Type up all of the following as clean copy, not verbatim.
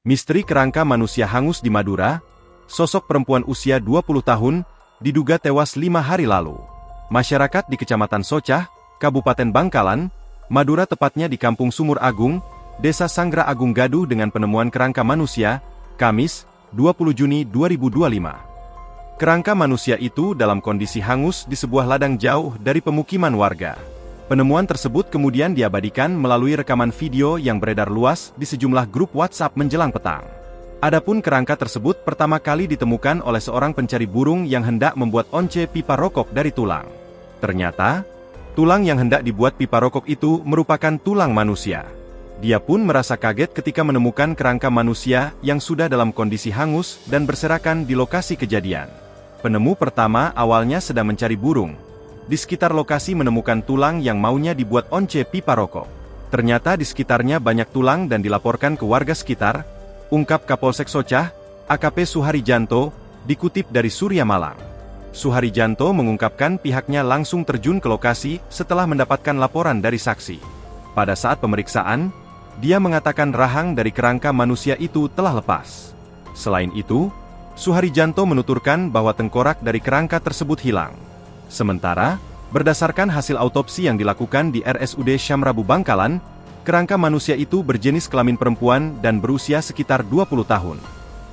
Misteri kerangka manusia hangus di Madura, sosok perempuan usia 20 tahun, diduga tewas 5 hari lalu. Masyarakat di Kecamatan Socah, Kabupaten Bangkalan, Madura tepatnya di Kampung Sumur Agung, Desa Sangra Agung gaduh dengan penemuan kerangka manusia, Kamis, 20 Juni 2025. Kerangka manusia itu dalam kondisi hangus di sebuah ladang jauh dari pemukiman warga. Penemuan tersebut kemudian diabadikan melalui rekaman video yang beredar luas di sejumlah grup WhatsApp menjelang petang. Adapun kerangka tersebut pertama kali ditemukan oleh seorang pencari burung yang hendak membuat once pipa rokok dari tulang. Ternyata, tulang yang hendak dibuat pipa rokok itu merupakan tulang manusia. Dia pun merasa kaget ketika menemukan kerangka manusia yang sudah dalam kondisi hangus dan berserakan di lokasi kejadian. Penemu pertama awalnya sedang mencari burung. Di sekitar lokasi menemukan tulang yang maunya dibuat once pipa rokok. Ternyata di sekitarnya banyak tulang dan dilaporkan ke warga sekitar, ungkap Kapolsek Socah, AKP Suharijanto, dikutip dari Surya Malang. Suharijanto mengungkapkan pihaknya langsung terjun ke lokasi setelah mendapatkan laporan dari saksi. Pada saat pemeriksaan, dia mengatakan rahang dari kerangka manusia itu telah lepas. Selain itu, Suharijanto menuturkan bahwa tengkorak dari kerangka tersebut hilang. Sementara, berdasarkan hasil autopsi yang dilakukan di RSUD Syamrabu Bangkalan, kerangka manusia itu berjenis kelamin perempuan dan berusia sekitar 20 tahun.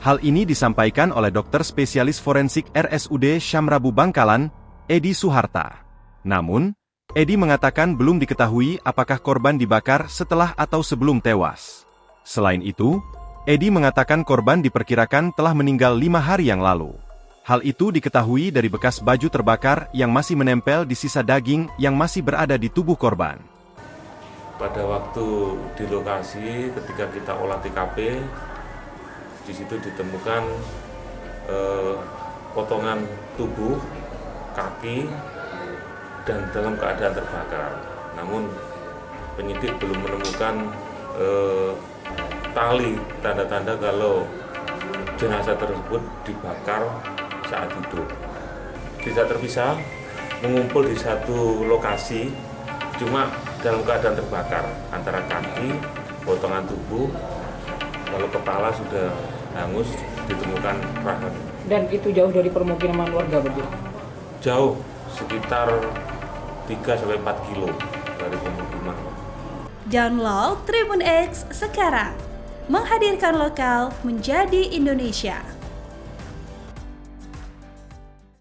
Hal ini disampaikan oleh dokter spesialis forensik RSUD Syamrabu Bangkalan, Edi Suharta. Namun, Edi mengatakan belum diketahui apakah korban dibakar setelah atau sebelum tewas. Selain itu, Edi mengatakan korban diperkirakan telah meninggal 5 hari yang lalu. Hal itu diketahui dari bekas baju terbakar yang masih menempel di sisa daging yang masih berada di tubuh korban. Pada waktu di lokasi ketika kita olah TKP, di situ ditemukan potongan tubuh, kaki, dan dalam keadaan terbakar. Namun penyidik belum menemukan tali tanda-tanda kalau jenazah tersebut dibakar saat hidup. Tidak terpisah, mengumpul di satu lokasi, cuma dalam keadaan terbakar, antara kaki, potongan tubuh, lalu kepala sudah hangus, ditemukan rahang. Dan itu jauh dari permukiman warga begitu? Jauh, sekitar 3-4 kilo dari pemukiman. Download Tribun X sekarang, menghadirkan lokal menjadi Indonesia.